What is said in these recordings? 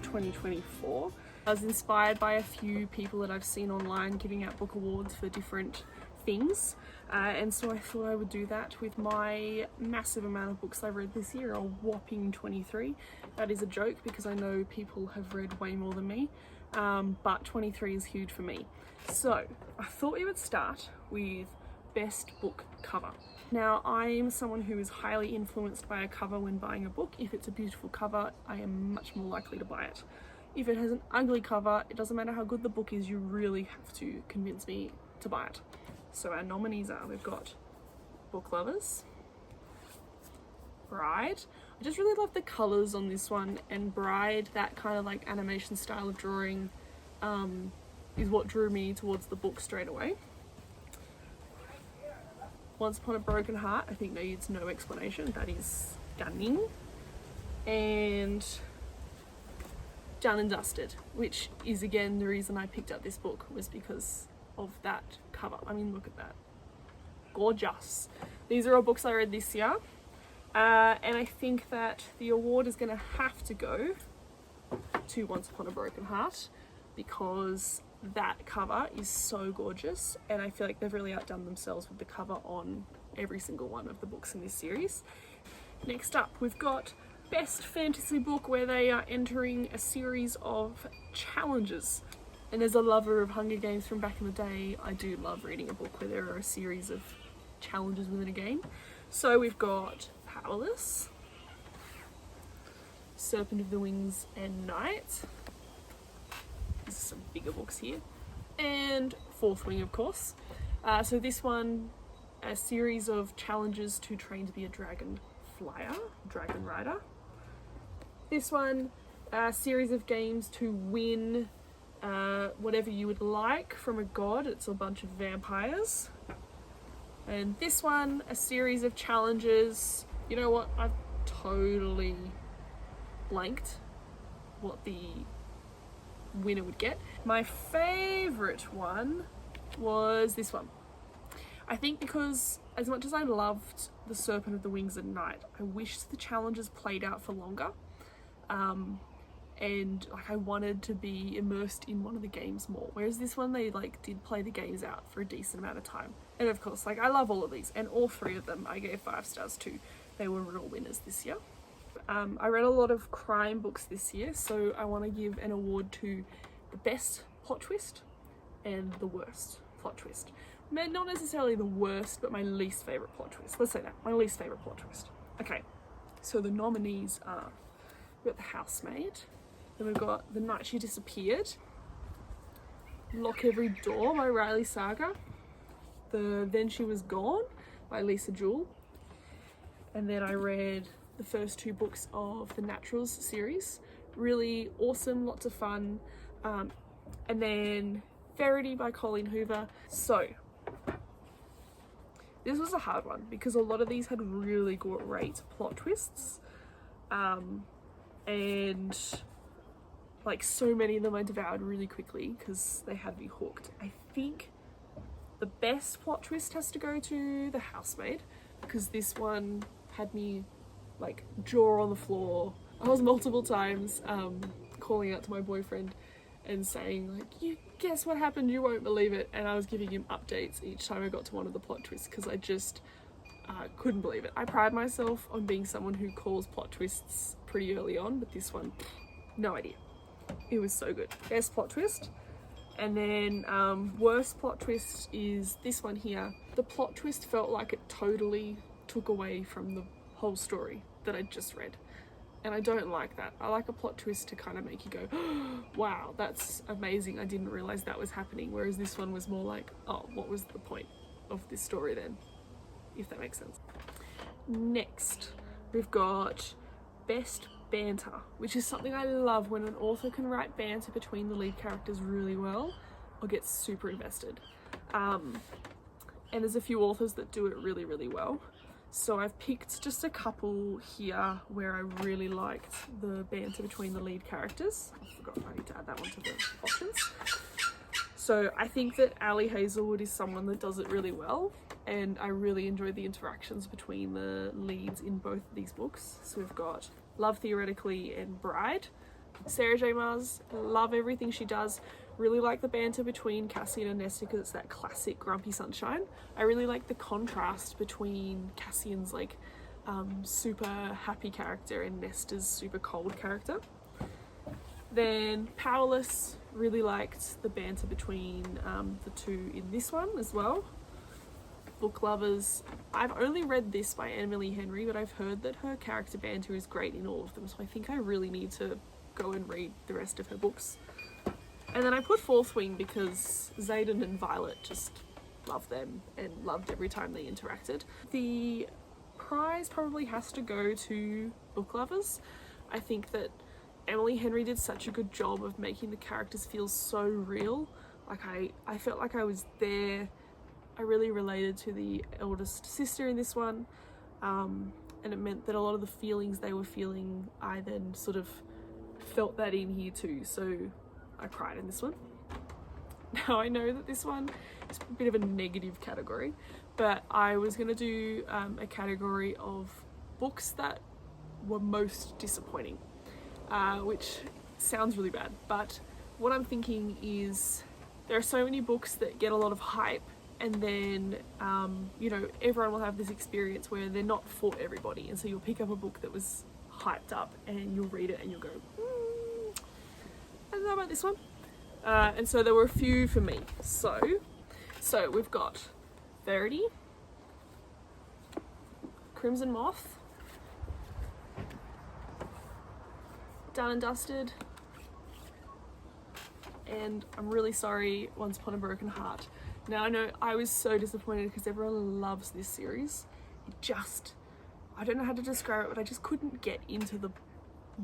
2024. I was inspired by a few people that I've seen online giving out book awards for different things, and so I thought I would do that with my massive amount of books I've read this year, a whopping 23. That is a joke because I know people have read way more than me, but 23 is huge for me. So I thought we would start with best book cover. Now, I'm someone who is highly influenced by a cover when buying a book. If it's a beautiful cover, I am much more likely to buy it. If it has an ugly cover, it doesn't matter how good the book is, you really have to convince me to buy it. So our nominees are, we've got Book Lovers, Bride. I just really love the colours on this one, and Bride, that kind of like animation style of drawing, is what drew me towards the book straight away. Once Upon a Broken Heart, I think needs no explanation. That is stunning. And Done and Dusted, which is again the reason I picked up this book, was because of that cover. I mean, look at that. Gorgeous. These are all books I read this year. And I think that the award is going to have to go to Once Upon a Broken Heart, because that cover is so gorgeous, and I feel like they've really outdone themselves with the cover on every single one of the books in this series. Next up, we've got Best Fantasy Book, where they are entering a series of challenges. And as a lover of Hunger Games from back in the day, I do love reading a book where there are a series of challenges within a game. So we've got Powerless, Serpent of the Wings and Night. These are some bigger books here. And Fourth Wing, of course. So this one, a series of challenges to train to be a dragon rider. This one, a series of games to win whatever you would like from a god. It's a bunch of vampires. And this one, a series of challenges. You know what? I've totally blanked what the winner would get. My favourite one was this one. I think because as much as I loved The Serpent of the Wings at Night, I wish the challenges played out for longer. And like I wanted to be immersed in one of the games more. Whereas this one, they like did play the games out for a decent amount of time. And of course, like I love all of these, and all three of them I gave 5 stars to. They were real winners this year. I read a lot of crime books this year, so I want to give an award to the best plot twist and the worst plot twist. Not necessarily the worst, but my least favourite plot twist. Let's say that, my least favourite plot twist. Okay, so the nominees are, we've got The Housemaid, then we've got The Night She Disappeared, Lock Every Door by Riley Saga, Then She Was Gone by Lisa Jewell, and then I read the first 2 books of the Naturals series. Really awesome, lots of fun. And then Verity by Colleen Hoover. So this was a hard one because a lot of these had really great plot twists. And like so many of them I devoured really quickly because they had me hooked. I think the best plot twist has to go to The Housemaid, because this one had me like jaw on the floor. I was multiple times calling out to my boyfriend and saying like, you guess what happened, you won't believe it, and I was giving him updates each time I got to one of the plot twists because I just couldn't believe it. I pride myself on being someone who calls plot twists pretty early on, but this one, no idea. It was so good. Best plot twist. And then worst plot twist is this one here. The plot twist felt like it totally took away from the whole story that I just read, and I don't like that. I like a plot twist to kind of make you go, oh, wow, that's amazing, I didn't realize that was happening, whereas this one was more like, oh, what was the point of this story then, if that makes sense. Next, we've got best banter, which is something I love when an author can write banter between the lead characters really well. I'll get super invested. And there's a few authors that do it really, really well. So I've picked just a couple here where I really liked the banter between the lead characters. I forgot I need to add that one to the options. So I think that Ali Hazelwood is someone that does it really well, and I really enjoy the interactions between the leads in both of these books. So we've got Love Theoretically and Bride. Sarah J Maas, love everything she does. Really like the banter between Cassian and Nesta because it's that classic grumpy sunshine. I really like the contrast between Cassian's like super happy character and Nesta's super cold character. Then Powerless, really liked the banter between the two in this one as well. Book lovers, I've only read this by Emily Henry, but I've heard that her character banter is great in all of them, so I think I really need to go and read the rest of her books. And then I put Fourth Wing because Xaden and Violet, just loved them and loved every time they interacted. The prize probably has to go to book lovers. I think that Emily Henry did such a good job of making the characters feel so real. Like I felt like I was there. I really related to the eldest sister in this one. And it meant that a lot of the feelings they were feeling, I then sort of felt that in here too. So I cried in this one. Now I know that this one is a bit of a negative category, but I was going to do a category of books that were most disappointing, which sounds really bad, but what I'm thinking is there are so many books that get a lot of hype and then you know, everyone will have this experience where they're not for everybody, and so you'll pick up a book that was hyped up and you'll read it and you'll go, I don't know about this one. And so there were a few for me. So we've got Verity, Crimson Moth, Done and Dusted, and I'm really sorry, Once Upon a Broken Heart. Now I know I was so disappointed because everyone loves this series. I don't know how to describe it, but I just couldn't get into the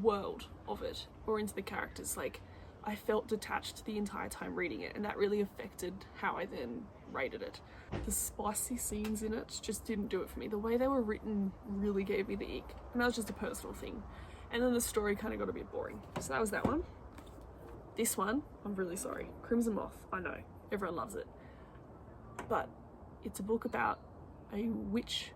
world of it or into the characters. Like, I felt detached the entire time reading it, and that really affected how I then rated it. The spicy scenes in it just didn't do it for me. The way they were written really gave me the ick, and that was just a personal thing. And then the story kind of got a bit boring. So that was that one. This one, I'm really sorry. Crimson Moth, I know, everyone loves it. But it's a book about a witch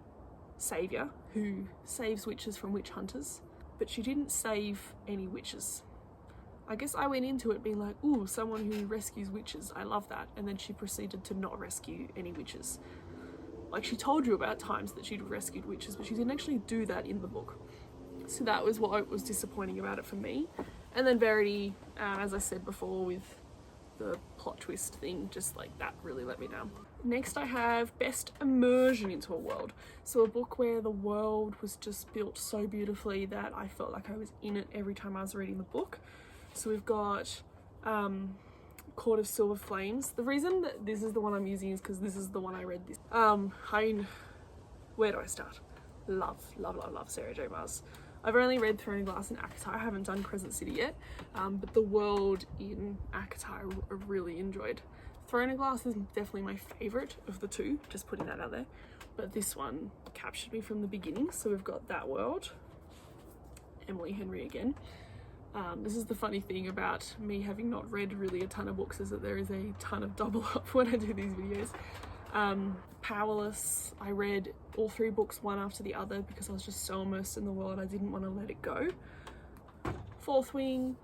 saviour who saves witches from witch hunters, but she didn't save any witches. I guess I went into it being like, ooh, someone who rescues witches, I love that. And then she proceeded to not rescue any witches. Like, she told you about times that she'd rescued witches, but she didn't actually do that in the book. So that was what was disappointing about it for me. And then Verity, as I said before, with the plot twist thing, just like that really let me down. Next I have Best Immersion into a World. So a book where the world was just built so beautifully that I felt like I was in it every time I was reading the book. So we've got Court of Silver Flames. The reason that this is the one I'm using is because this is the one I read this. Where do I start? Love Sarah J Maas. I've only read Throne of Glass and Akatai. I haven't done Crescent City yet, but the world in Akatai I really enjoyed. Throne of Glass is definitely my favourite of the two, just putting that out there. But this one captured me from the beginning. So we've got that world. Emily Henry again. This is the funny thing about me having not read really a ton of books, is that there is a ton of double up when I do these videos. Powerless, I read all three books one after the other because I was just so immersed in the world, I didn't want to let it go. Fourth Wing,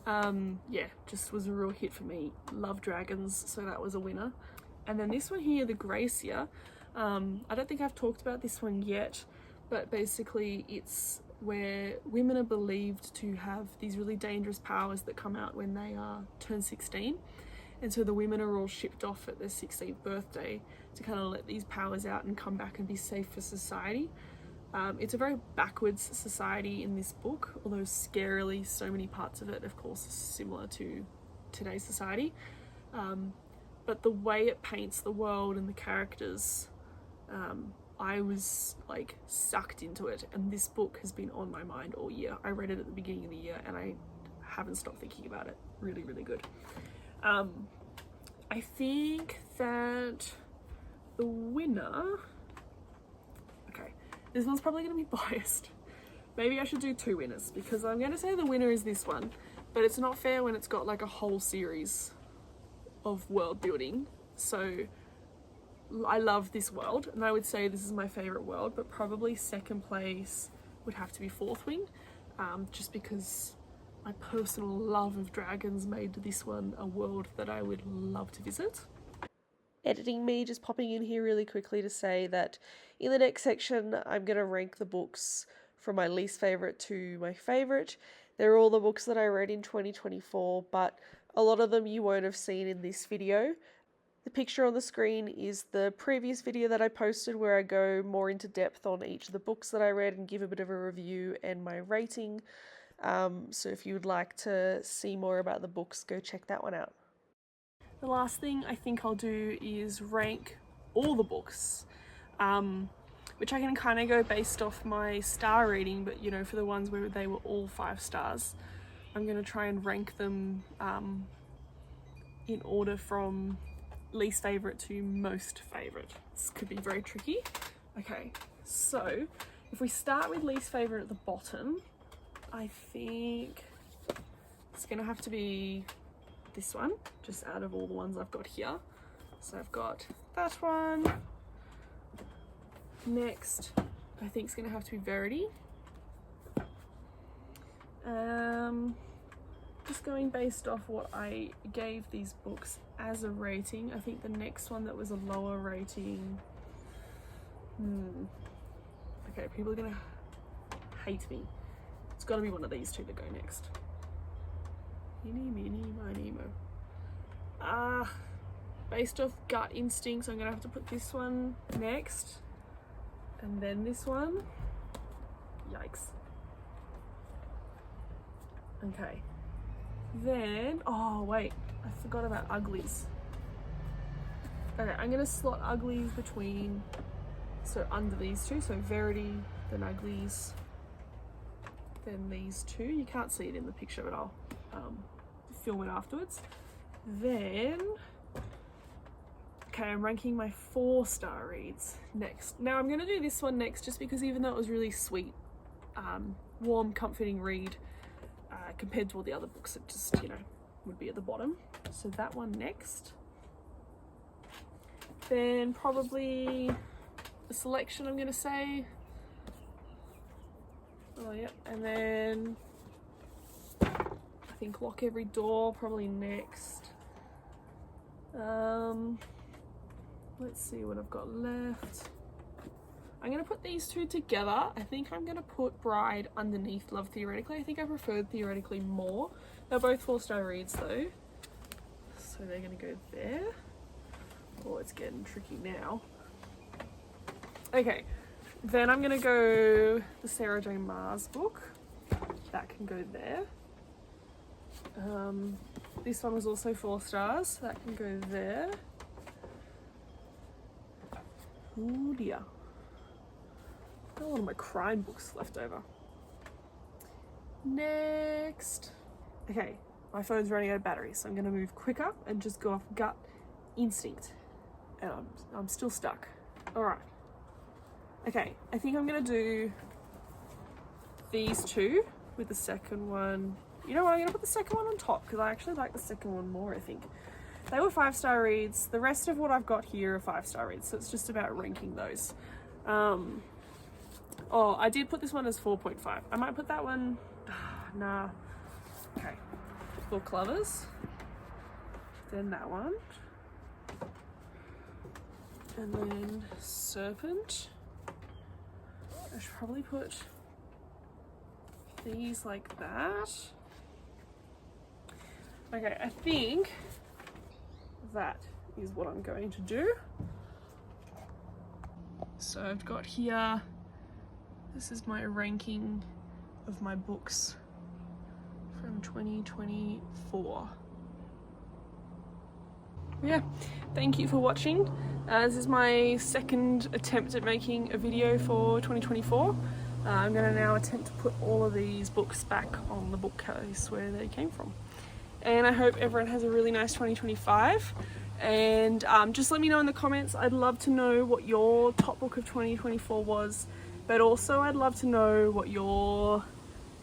yeah, just was a real hit for me. Love dragons, so that was a winner. And then this one here, The Gracia, I don't think I've talked about this one yet, but basically it's where women are believed to have these really dangerous powers that come out when they turn 16. And so the women are all shipped off at their 16th birthday to kind of let these powers out and come back and be safe for society. It's a very backwards society in this book, although scarily so many parts of it, of course, are similar to today's society. But the way it paints the world and the characters, I was like sucked into it, and this book has been on my mind all year. I read it at the beginning of the year and I haven't stopped thinking about it. Really, really good. I think that the winner, okay, this one's probably going to be biased. Maybe I should do two winners, because I'm going to say the winner is this one, but it's not fair when it's got like a whole series of world building. So I love this world, and I would say this is my favorite world, but probably second place would have to be Fourth Wing, just because my personal love of dragons made this one a world that I would love to visit. Editing me just popping in here really quickly to say that in the next section I'm going to rank the books from my least favourite to my favourite. They're all the books that I read in 2024, but a lot of them you won't have seen in this video. The picture on the screen is the previous video that I posted where I go more into depth on each of the books that I read and give a bit of a review and my rating. So if you would like to see more about the books, go check that one out. The last thing I think I'll do is rank all the books, which I can kind of go based off my star rating, but you know, for the ones where they were all 5 stars, I'm going to try and rank them in order from least favourite to most favourite. This could be very tricky. Okay, so if we start with least favourite at the bottom, I think it's going to have to be this one, just out of all the ones I've got here. So I've got that one. Next, I think it's going to have to be Verity. Just going based off what I gave these books as a rating, I think the next one that was a lower rating, okay, people are gonna hate me. It's gotta be one of these two that go next. Eeny, meeny, miny, mo. Based off gut instincts, I'm gonna have to put this one next, and then this one. Yikes. Okay. Then, oh wait, I forgot about Uglies. Okay, I'm gonna slot Uglies between, so under these two, so Verity, then Uglies, then these two. You can't see it in the picture, but I'll film it afterwards. Then, okay, I'm ranking my 4-star reads next. Now I'm gonna do this one next just because even though it was really sweet, warm, comforting read, compared to all the other books, it just, you know, would be at the bottom. So that one next. Then probably the Selection, I'm gonna say. Oh yeah, and then I think Lock Every Door probably next. Let's see what I've got left. I'm going to put these two together. I think I'm going to put Bride underneath Love Theoretically. I think I preferred Theoretically more. They're both 4-star reads though. So they're going to go there. Oh, it's getting tricky now. Okay, then I'm going to go the Sarah J. Maas book. That can go there. This one was also 4 stars. So that can go there. Oh dear. Got a lot of my crime books left over. Next. Okay, my phone's running out of battery, so I'm going to move quicker and just go off gut instinct. And I'm still stuck. Alright. Okay, I think I'm going to do these two with the second one. You know what, I'm going to put the second one on top because I actually like the second one more, I think. They were 5-star reads. The rest of what I've got here are 5-star reads, so it's just about ranking those. Oh, I did put this one as 4.5. I might put that one, nah. Okay, Book Lovers. Then that one. And then Serpent. I should probably put these like that. Okay, I think that is what I'm going to do. So I've got here, this is my ranking of my books from 2024. Yeah, thank you for watching. This is my second attempt at making a video for 2024. I'm going to now attempt to put all of these books back on the bookcase where they came from. And I hope everyone has a really nice 2025. And just let me know in the comments. I'd love to know what your top book of 2024 was, but also I'd love to know what your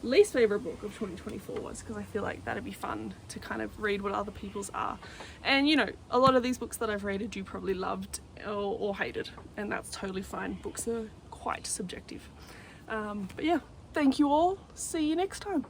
least favorite book of 2024 was, because I feel like that'd be fun to kind of read what other people's are. And you know, a lot of these books that I've rated you probably loved or hated, and that's totally fine. Books are quite subjective. But yeah, thank you all. See you next time.